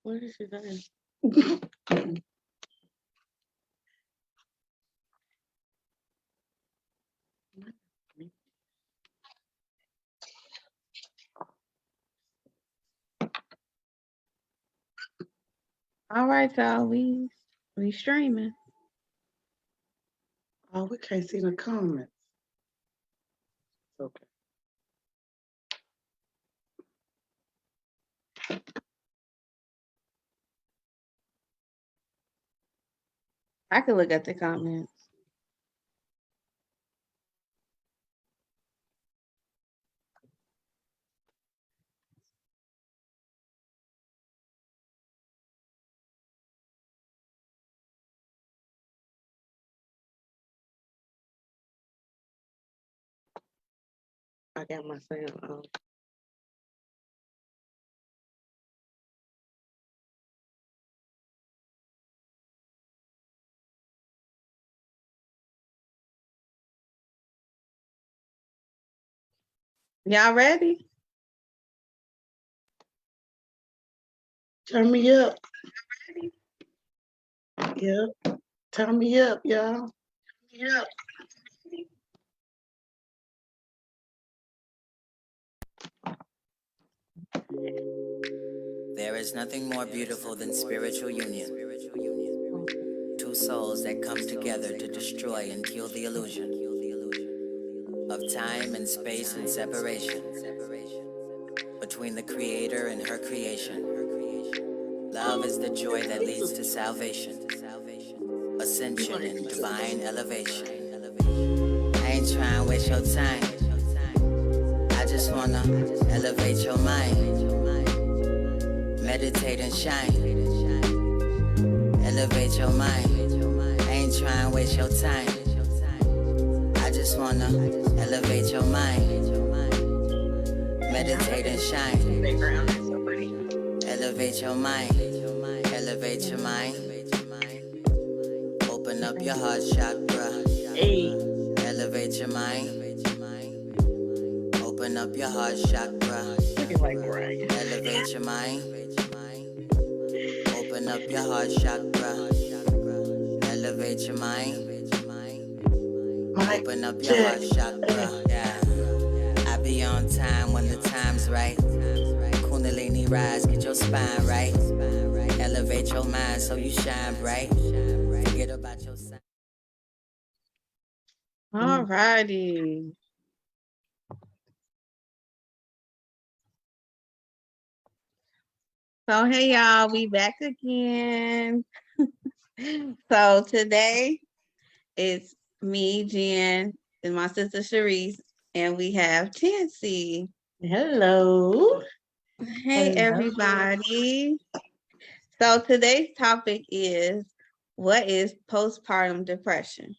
What did she say? All right, y'all. We streaming. Oh, we can't see the comments. Okay. I can look at the comments. I got my sound on. Y'all ready? Turn me up. Yep. Turn me up, y'all. Yep. There is nothing more beautiful than spiritual union. Two souls that come together to destroy and kill the illusion of time and space and separation between the creator and her creation. Love is the joy that leads to salvation, ascension and divine elevation. I ain't trying to waste your time. I just wanna elevate your mind. Meditate and shine. Elevate your mind. I ain't trying to waste your time. I just wanna elevate your mind. Meditate and shine. Elevate your mind. Elevate your mind. Open up your heart chakra. Hey. Elevate your mind. Open up your heart chakra. Looking like Brian. Elevate your mind. Open up your heart chakra. Elevate your mind. Open up your heart chakra. Yeah. I be on time when the time's right. Kundalini rise, get your spine right. Elevate your mind so you shine bright. Forget about your sign. All righty. So hey y'all, we back again. So today it's me, Jen, and my sister Sharice, and we have Chancy. Hello. Hey everybody. So today's topic is, what is postpartum depression?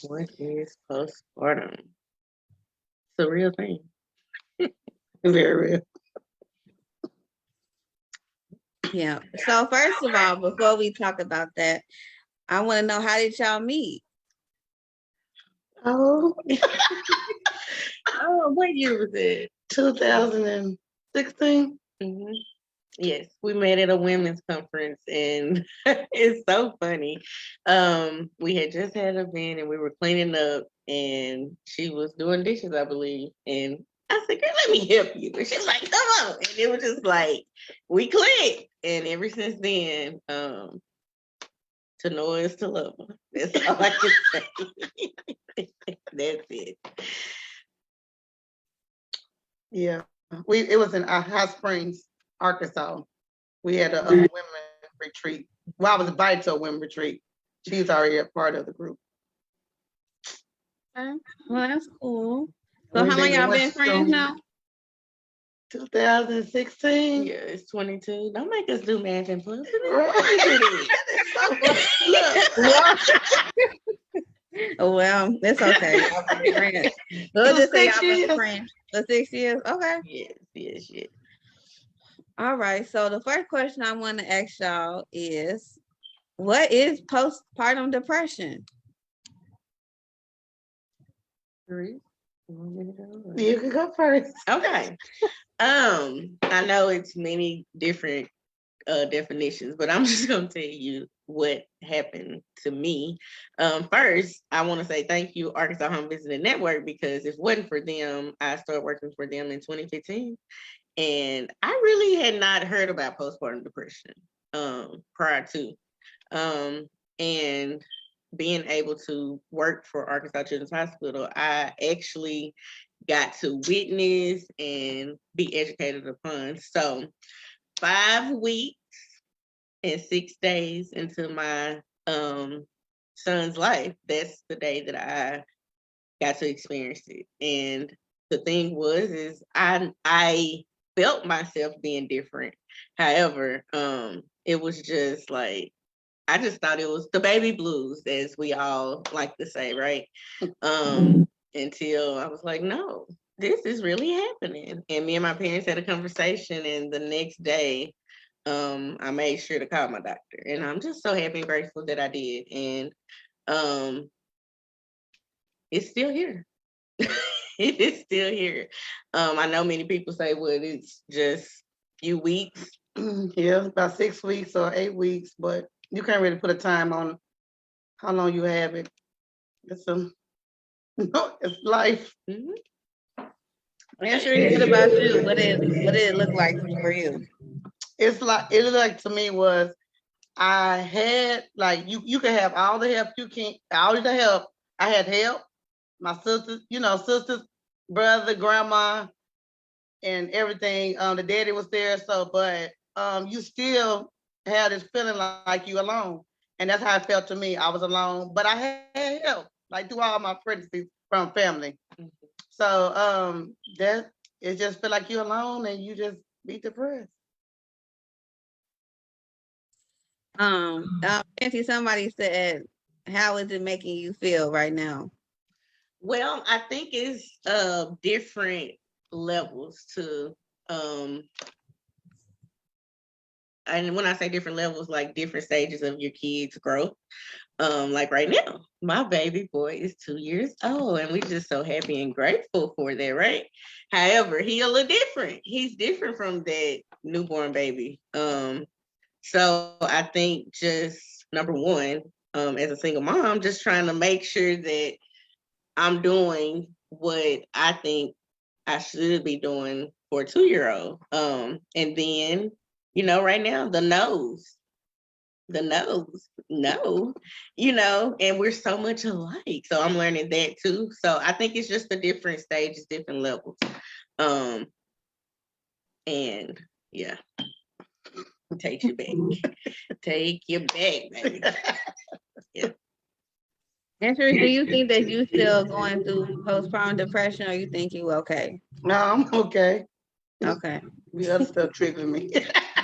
What is postpartum? It's a real thing. Very real. Yeah. So first of all, before we talk about that, I want to know, how did y'all meet? Oh. Oh, what year was it? 2016. Mm-hmm. Yes, we met at a women's conference, and it's so funny. We had just had an event, and we were cleaning up, and she was doing dishes, I believe, and I said, "Girl, let me help you." And she's like, "Come on!" And it was just like we clicked, and ever since then, to know is to love her. That's all I can say. That's it. Yeah, it was in Hot Springs, Arkansas. We had a women retreat. Well, I was invited to a women retreat. She's already a part of the group. Okay. Well, that's cool. So how long y'all been friends now? 2016. Yeah, it's 22. Don't make us do math and plus. Oh, well, it's okay. Y'all been friends. We'll just say y'all been friends for 6 years. Okay. Yes. All right. So the first question I want to ask y'all is, what is postpartum depression? You can go first. Okay. I know it's many different definitions, but I'm just gonna tell you what happened to me. First, I want to say thank you, Arkansas Home Visiting Network, because if it wasn't for them, I started working for them in 2015, and I really had not heard about postpartum depression prior to, and being able to work for Arkansas Children's Hospital, I actually got to witness and be educated upon. So 5 weeks and 6 days into my son's life, that's the day that I got to experience it. And the thing was is I felt myself being different. However, it was just like I just thought it was the baby blues, as we all like to say, right? Until I was like, no, this is really happening. And me and my parents had a conversation, and the next day, I made sure to call my doctor. And I'm just so happy and grateful that I did. And it's still here. It is still here. I know many people say, well, it's just few weeks. Yeah, about 6 weeks or 8 weeks, but you can't really put a time on how long you have it. It's it's life. Mhm. And Sheree, what about you? What did it look like for you? It's like it looked like to me was I had like you can have all the help you can, all the help. I had help, my sisters, sisters, brother, grandma, and everything. The daddy was there, so but you still had this feeling like you alone. And that's how it felt to me. I was alone, but I had help, like through all my pregnancies from family. So that it just feel like you're alone and you just be depressed. Fancy, somebody said, how is it making you feel right now? Well, I think it's different levels to and when I say different levels, like different stages of your kids' growth. Like right now, my baby boy is 2 years old, and we just so happy and grateful for that, right? However, he a little different. He's different from that newborn baby. So I think just number one, as a single mom, just trying to make sure that I'm doing what I think I should be doing for a 2-year-old. And then, right now, the nose, no, and we're so much alike. So I'm learning that too. So I think it's just the different stages, different levels. Um, and yeah, take you back. Take you back, baby. Yeah. And Sheree, do you think that you still going through postpartum depression, or you think you okay? No, I'm okay. Okay. The other stuff triggering me.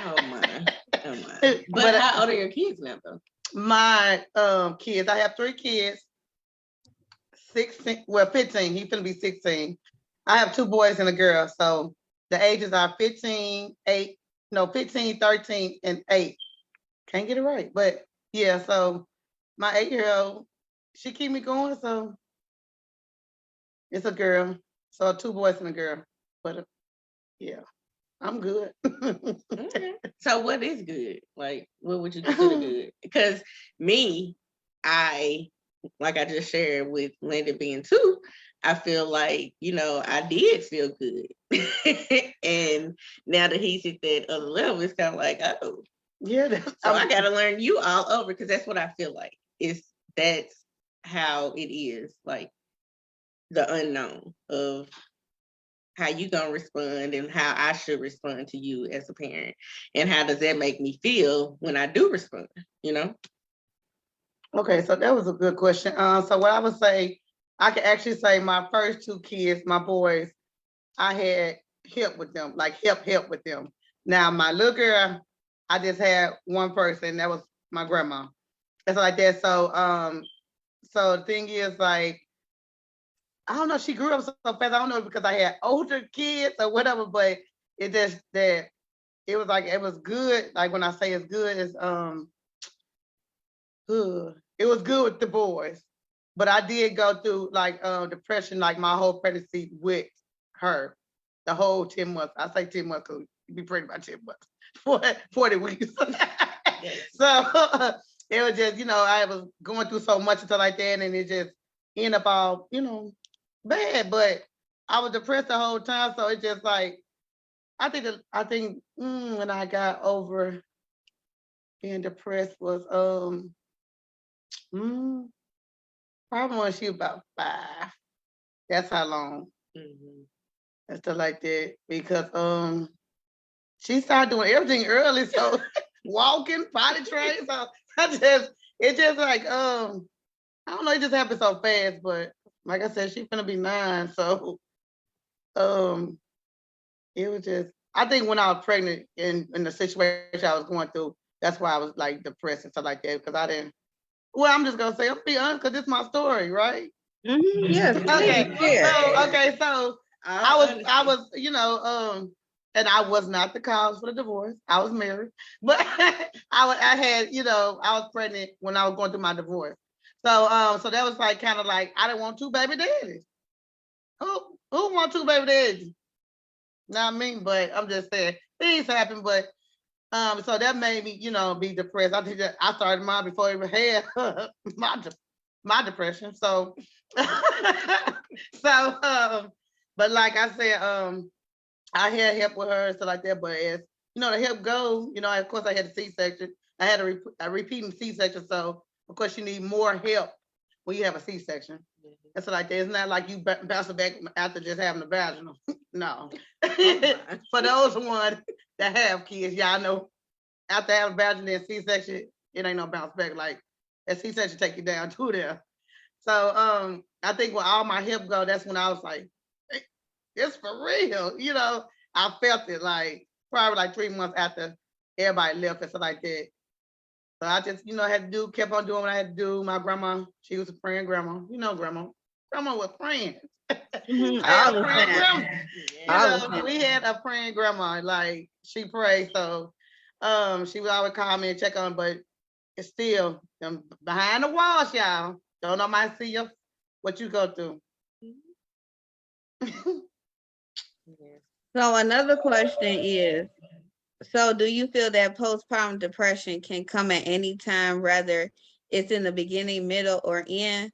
Oh my. Oh my. But how old are your kids now, though? My kids, I have 3 kids. 16, well, 15. He's gonna be 16. I have 2 boys and a girl. So the ages are 15, 8, no, 15, 13, and 8. Can't get it right. But yeah, so my 8-year-old, she keep me going. So it's a girl. So 2 boys and a girl. But yeah, I'm good. Okay. So what is good? Like, what would you consider good? Because me, like I just shared with Linda being 2, I feel like, I did feel good. And now that he's at that other level, it's kind of like, oh, Yeah, so I got to learn you all over, because that's what I feel like. That's how it is, like the unknown of how you gonna respond and how I should respond to you as a parent, and how does that make me feel when I do respond, Okay, so that was a good question. So what I would say, I could actually say my first 2 kids, my boys, I had help with them, like help with them. Now my little girl, I just had one person, that was my grandma. It's like that. So the thing is, like, I don't know, she grew up so fast. I don't know if because I had older kids or whatever, but it just that it was like it was good. Like when I say it's good, it's it was good with the boys. But I did go through like depression like my whole pregnancy with her. the whole 10 months. I say 10 months because you be pregnant about 10 months. 40 weeks. So it was just, I was going through so much and stuff like that, and it just ended up all, bad. But I was depressed the whole time, so it just like I think when I got over being depressed was mm, probably when she was about 5. That's how long and stuff like that because she started doing everything early, so walking, potty train. So it just like I don't know, it just happened so fast. But like I said, she's gonna be 9, so um it was just I think when I was pregnant in the situation I was going through, that's why I was like depressed and stuff like that because I didn't. Well, I'm just gonna say, I'm be honest, because it's my story, right? Yes. Okay, Yeah. so I was, and I was not the cause for the divorce. I was married, but I had, I was pregnant when I was going through my divorce. So that was like kind of like I didn't want 2 baby daddies. Who want 2 baby daddies? Not me, but I'm just saying things happen. But so that made me, be depressed. I think that I started mine before I even had my depression. So, so, but like I said, I had help with her and stuff like that. But as the help go, of course I had a C-section. I had a repeating C-section, so of course you need more help when you have a C-section. And so like that. It's not like you bouncing back after just having a vaginal. No. For those ones that have kids, y'all know after having a vaginal and C-section, it ain't no bounce back. Like that C-section take you down to there. So I think when all my help go, that's when I was like, it's for real. I felt it like probably like 3 months after everybody left and stuff like that. So I just, had to kept on doing what I had to do. My grandma, she was a praying grandma. Grandma. Grandma was praying. I had a praying grandma. We had a praying grandma. Like she prayed. So she would always call me and check on, but it's still behind the walls, y'all. Don't nobody see you what you go through. So another question is, so do you feel that postpartum depression can come at any time, whether it's in the beginning, middle, or end,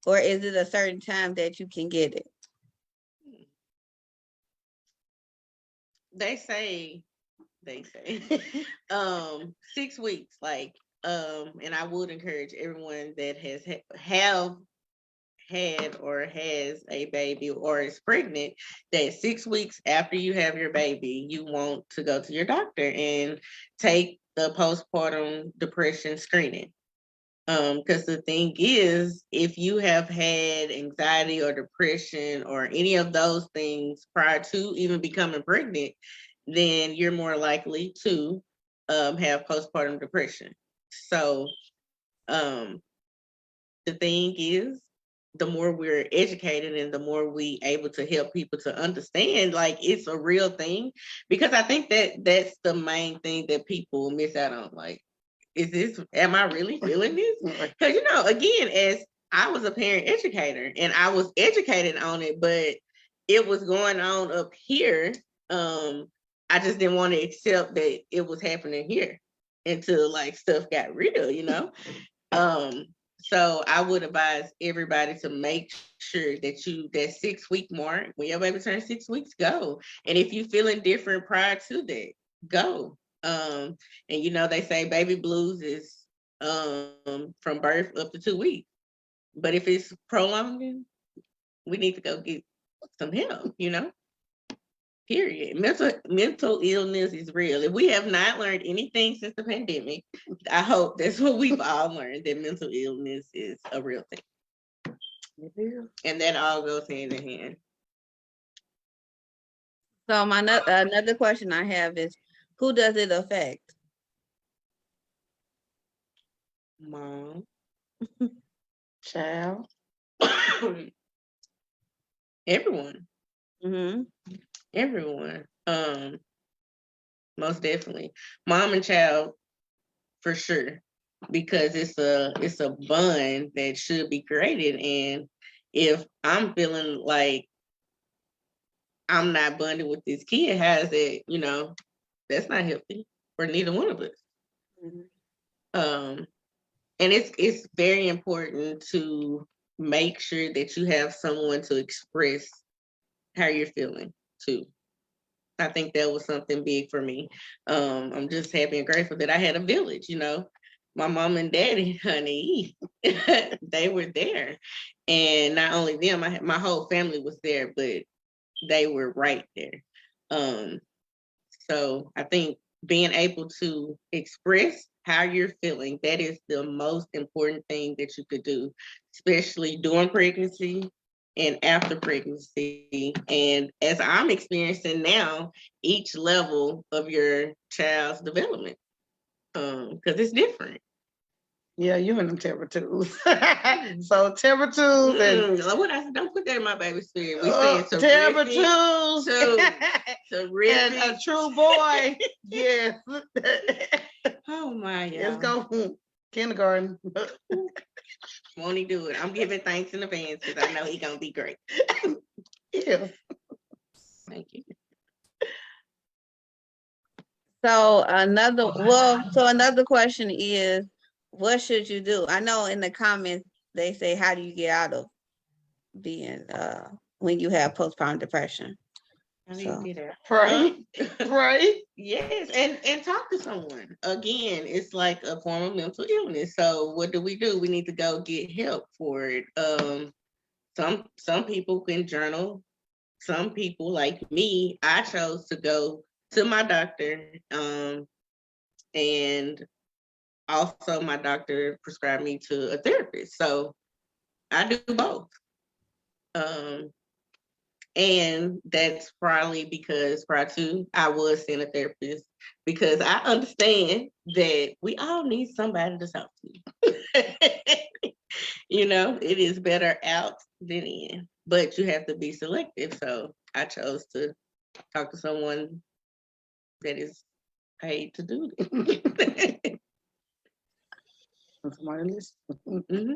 or is it a certain time that you can get it? They say 6 weeks, and I would encourage everyone that have had or has a baby or is pregnant that 6 weeks after you have your baby, you want to go to your doctor and take the postpartum depression screening. Because the thing is, if you have had anxiety or depression or any of those things prior to even becoming pregnant, then you're more likely to have postpartum depression. So the thing is, the more we're educated and the more we able to help people to understand, like it's a real thing, because I think that's the main thing that people miss out on. Like, am I really feeling this? Because, again, as I was a parent educator and I was educated on it, but it was going on up here. I just didn't want to accept that it was happening here until like stuff got real. So I would advise everybody to make sure that 6 week mark, when your baby turns 6 weeks, go. And if you're feeling different prior to that, go. And they say baby blues is from birth up to 2 weeks. But if it's prolonging, we need to go get some help, Period. Mental illness is real. If we have not learned anything since the pandemic, I hope that's what we've all learned, that mental illness is a real thing. And that all goes hand in hand. So another question I have is, who does it affect? Mom. Child. Everyone. Everyone. Most definitely. Mom and child, for sure. Because it's a bond that should be created. And if I'm feeling like I'm not bonding with this kid, how is that, that's not healthy for neither one of us. Um, and it's very important to make sure that you have someone to express how you're feeling too. I think that was something big for me. I'm just happy and grateful that I had a village, My mom and daddy, honey, they were there. And not only them, my whole family was there, but they were right there. So I think being able to express how you're feeling, that is the most important thing that you could do, especially during pregnancy and after pregnancy. And as I'm experiencing now, each level of your child's development, because it's different. Yeah, you and them terror tools. So terror tools and what I don't put that in my baby spirit. We saying terror tools terrific. And a true boy. Yes. Oh my God. Let's go kindergarten. Won't he do it? I'm giving thanks in advance because I know he's gonna be great. Yeah. Thank you. So another question is, what should you do? I know in the comments they say, how do you get out of being when you have postpartum depression? How do you get out? Pray. Yes, and talk to someone. Again, it's like a form of mental illness. So what do? We need to go get help for it. Some people can journal. Some people, like me, I chose to go to my doctor, and also my doctor prescribed me to a therapist. So I do both. And that's probably because prior to, I was seeing a therapist, because I understand that we all need somebody to talk to. It is better out than in, but you have to be selective. So I chose to talk to someone that is paid to do it. Mm-hmm.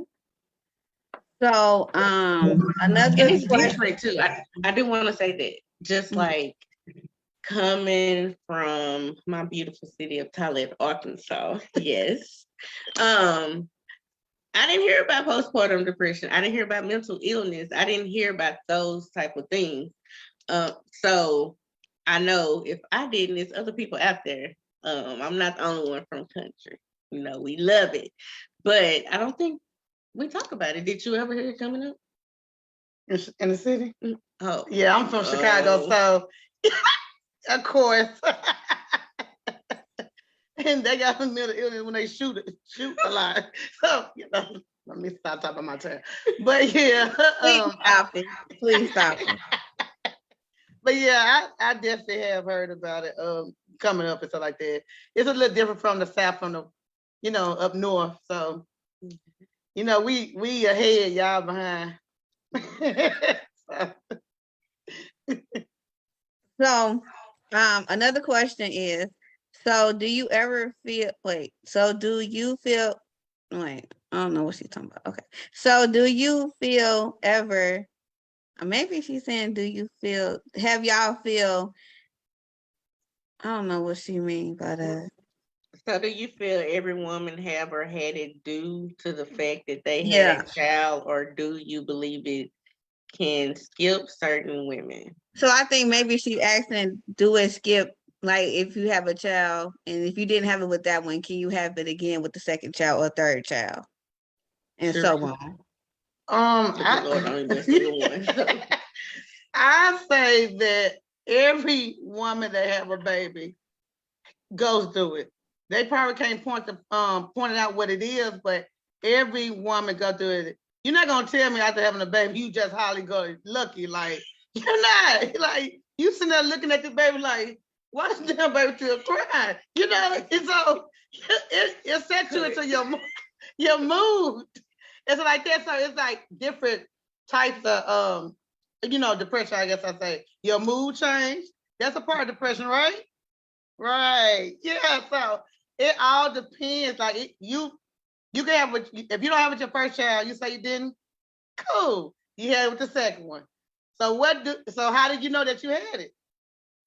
So another it's different too. I do want to say that, just like coming from my beautiful city of Talib, Arkansas, yes. I didn't hear about postpartum depression. I didn't hear about mental illness. I didn't hear about those type of things. So I know if I didn't, there's other people out there. I'm not the only one from country. We love it, but I don't think we talk about it. Did you ever hear it coming up? In the city? Oh. Yeah, I'm from Chicago, so of course. And they got mental illness when they shoot a lot. So, let me stop talking my turn. But yeah. Please stop it. But yeah, I definitely have heard about it coming up and stuff like that. It's a little different from the South, from the, up north. So, we ahead, y'all behind. So, another question is, do you feel, I don't know what she's talking about. Okay. So do you feel ever, maybe she's saying, have y'all feel, I don't know what she means by that. So do you feel every woman have or had it due to the fact that they had a child, or do you believe it can skip certain women? So I think maybe she asking, do it skip, like if you have a child, and if you didn't have it with that one, can you have it again with the second child or third child? And so on. I say that every woman that have a baby goes through it. They probably can't point out what it is, but every woman go through it. You're not gonna tell me after having a baby, you just highly go lucky. Like, you're not. Like, you sitting there looking at the baby like, why is the damn baby still crying? And so it sets you into your mood. It's like that. So it's like different types of depression, I guess I say. Your mood change. That's a part of depression, right? Right. Yeah. So it all depends. Like you can have if you don't have with your first child, you say you didn't. Cool. You had it with the second one. So how did you know that you had it?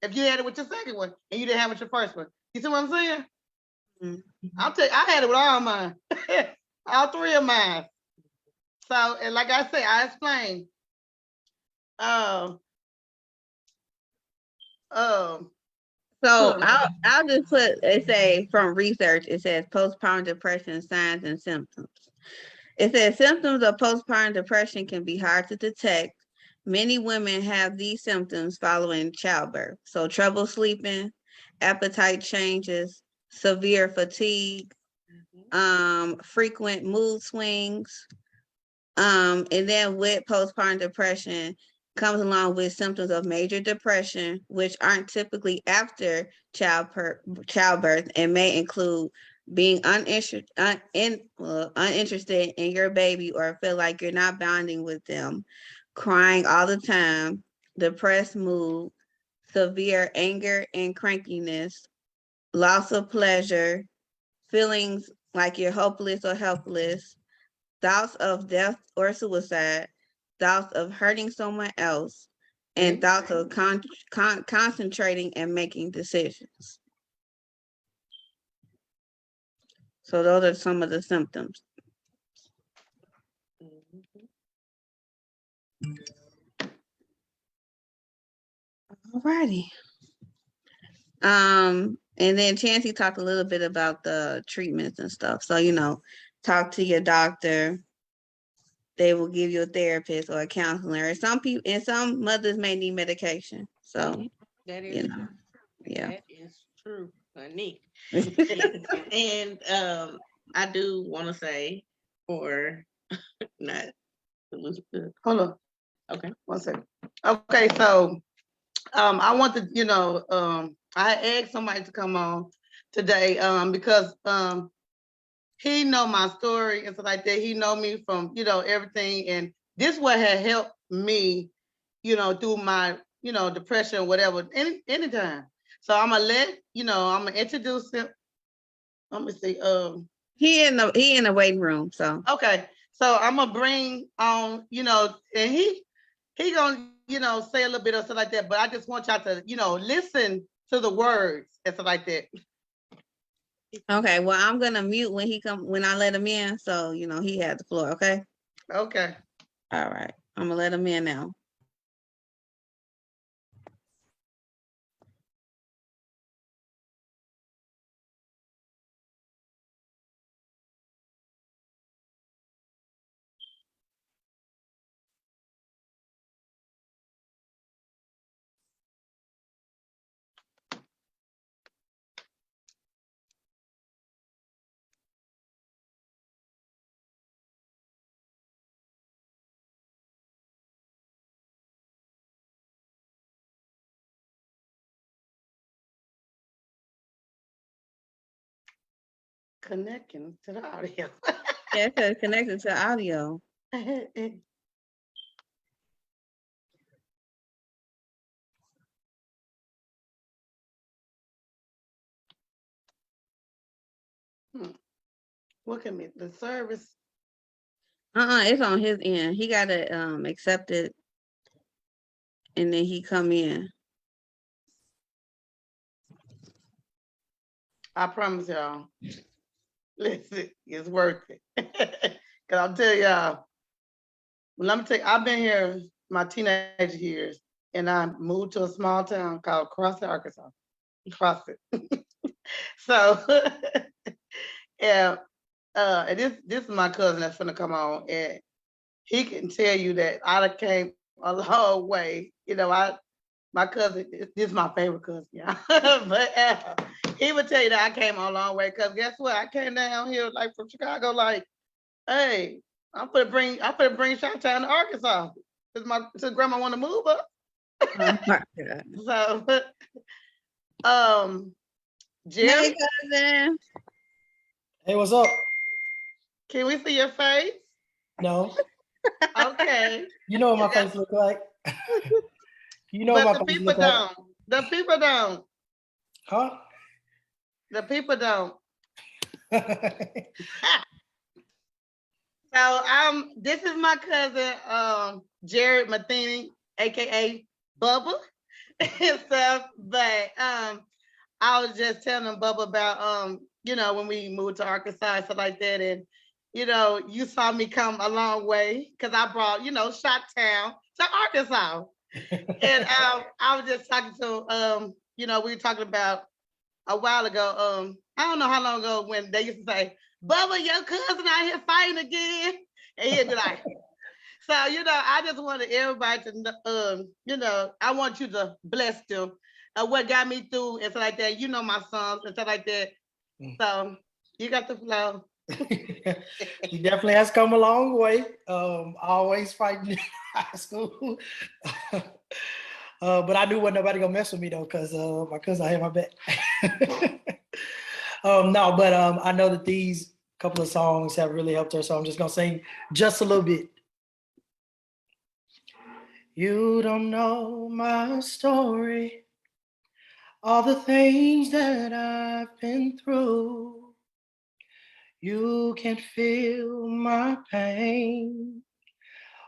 If you had it with your second one and you didn't have it with your first one. You see what I'm saying? I had it with all mine. All three of mine. So, and like I said, I explained. So I'll just put, it say from research, it says postpartum depression signs and symptoms. It says symptoms of postpartum depression can be hard to detect. Many women have these symptoms following childbirth. So trouble sleeping, appetite changes, severe fatigue, frequent mood swings. And then with postpartum depression comes along with symptoms of major depression, which aren't typically after childbirth and may include being uninterested in your baby or feel like you're not bonding with them, crying all the time, depressed mood, severe anger and crankiness, loss of pleasure, feelings like you're hopeless or helpless, thoughts of death or suicide, thoughts of hurting someone else, and thoughts of concentrating and making decisions. So those are some of the symptoms. Alrighty. And then Chancey talked a little bit about the treatments and stuff. So, talk to your doctor. They will give you a therapist or a counselor. Some people and some mothers may need medication. So that is true. Yeah. That is true, honey. And I do want to say for not hold on. Okay. 1 second. Okay, so I want to, I asked somebody to come on today because he know my story and stuff like that. He know me from, everything. And this what had helped me, through my, depression or whatever, anytime. So I'm gonna I'm gonna introduce him. Let me see. He in the waiting room. So okay. So I'm gonna bring on, and he gonna, say a little bit of stuff like that, but I just want y'all to, listen to the words and stuff like that. Okay, well, I'm gonna mute when I let him in. So, he had the floor, okay? Okay. All right. I'm gonna let him in now. Connecting to the audio. Yeah, it says connected to audio. Look at me. The service. It's on his end. He gotta accept it, and then he come in. I promise y'all. Listen, it's worth it. Cause I'll tell y'all. Well, let me tell you, I've been here my teenage years, and I moved to a small town called Crossett, Arkansas. Crossett. So, yeah. And this is my cousin that's gonna come on, and he can tell you that I came a long way. My cousin, this is my favorite cousin, yeah. But he would tell you that I came a long way because guess what? I came down here like from Chicago, like, hey, I'm gonna bring Chi-Town to Arkansas because grandma want to move up. So, Jerry, Hey, cousin. Hey, what's up? can we see your face? No. Okay. You know what my face look like? You know but what the my face people look like? don't. The people don't. Huh? The people don't. So this is my cousin, Jared Matheny. aka Bubba and stuff. But I was just telling Bubba about when we moved to Arkansas and stuff like that, and you saw me come a long way because I brought Shot Town to Arkansas, and I was just talking to we were talking about a while ago. I don't know how long ago when they used to say, "Bubba, your cousin out here fighting again," and he'd be like. So, I just wanted everybody to, I want you to bless them. What got me through and stuff like that. You know my songs and stuff like that. So, you got the flow. He definitely has come a long way. Always fighting in high school. But I knew wasn't nobody gonna mess with me though, because my cousin had my back. No, but I know that these couple of songs have really helped her, so I'm just gonna sing just a little bit. You don't know my story, all the things that I've been through. You can't feel my pain,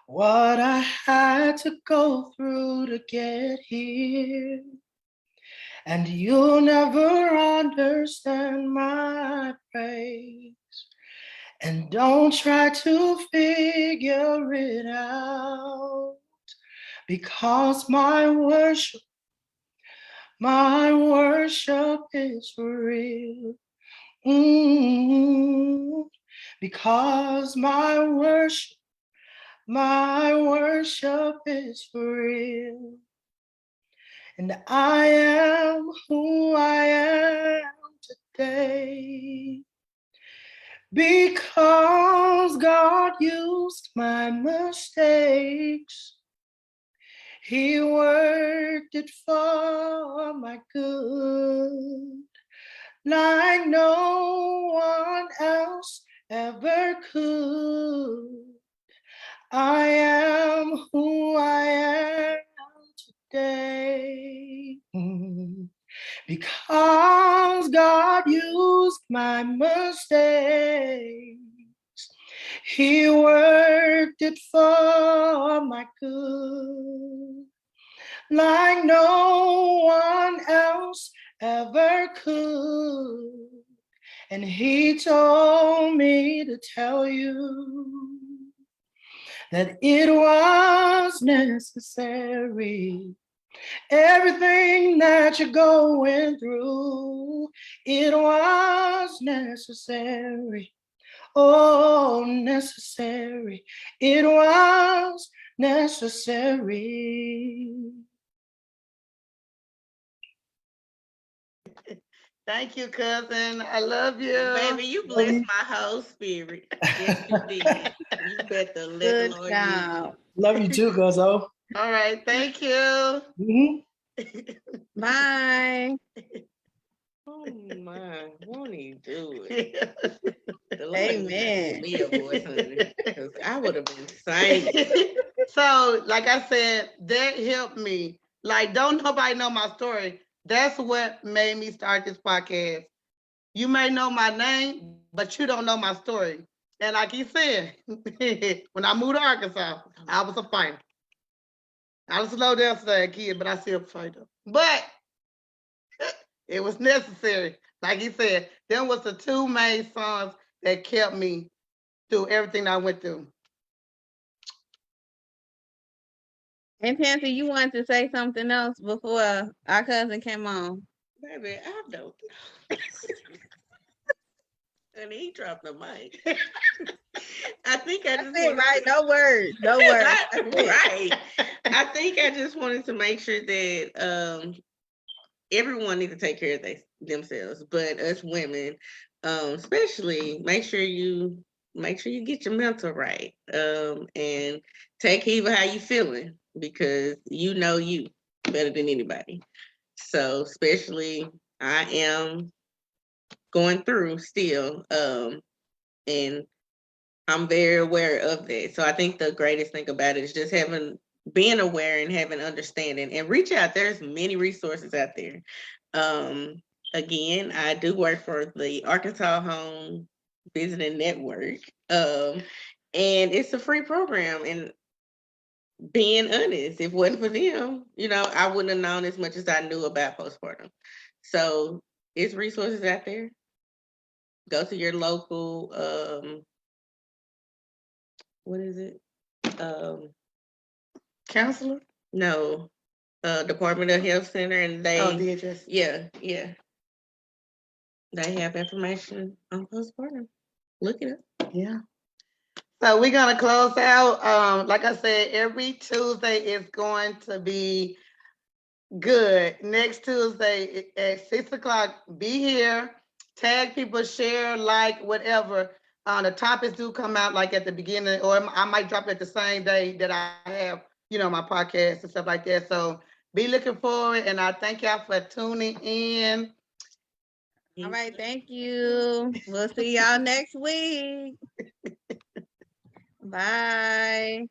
what I had to go through to get here. And you'll never understand my praise. And don't try to figure it out, because my worship is for real. Because my worship is for real. And I am who I am today, because God used my mistakes. He worked it for my good, like no one else ever could. I am who I am today, because God used my mistakes. He worked it for my good, like no one else ever could. And he told me to tell you that it was necessary. Everything that you're going through, it was necessary. Oh, necessary. It was necessary. Thank you, cousin. I love you. Baby, you blessed my whole spirit. Yes, you did. You better let Good the Lord job. Love you too, Guzzo. All right, thank you. Bye. Oh my, won't he do it? The Lord Amen. me a voice, honey, because I would have been singing. So, like I said, that helped me. Like, don't nobody know my story. That's what made me start this podcast. You may know my name, but you don't know my story. And like he said, when I moved to Arkansas, I was a fighter. I was slow down to that kid, but I still fight up. But it was necessary. Like he said, them was the two main songs that kept me through everything I went through. And Pansy, you wanted to say something else before our cousin came on. Baby, I don't. And he dropped the mic. I think I just wanted right. No words. No words. Right. I think I just wanted to make sure that everyone needs to take care of themselves, but us women, especially, make sure you get your mental right, and take heed of how you feeling, because you know you better than anybody. So, especially, I am going through still, and I'm very aware of that. So I think the greatest thing about it is just being aware and having understanding, and reach out. There's many resources out there. Again, I do work for the Arkansas Home Visiting Network. And it's a free program. And being honest. If it wasn't for them, I wouldn't have known as much as I knew about postpartum. So it's resources out there. Go to your local what is it? Counselor? No, Department of Health Center, and Oh, they, DHS. yeah, they have information on postpartum. Look it up. Yeah. So we're gonna close out. Like I said, every Tuesday is going to be good. Next Tuesday at 6 o'clock, be here. Tag people, share, like, whatever. The topics do come out like at the beginning, or I might drop it the same day that I have, my podcast and stuff like that. So be looking forward, and I thank y'all for tuning in. All right, thank you. We'll see y'all next week. Bye.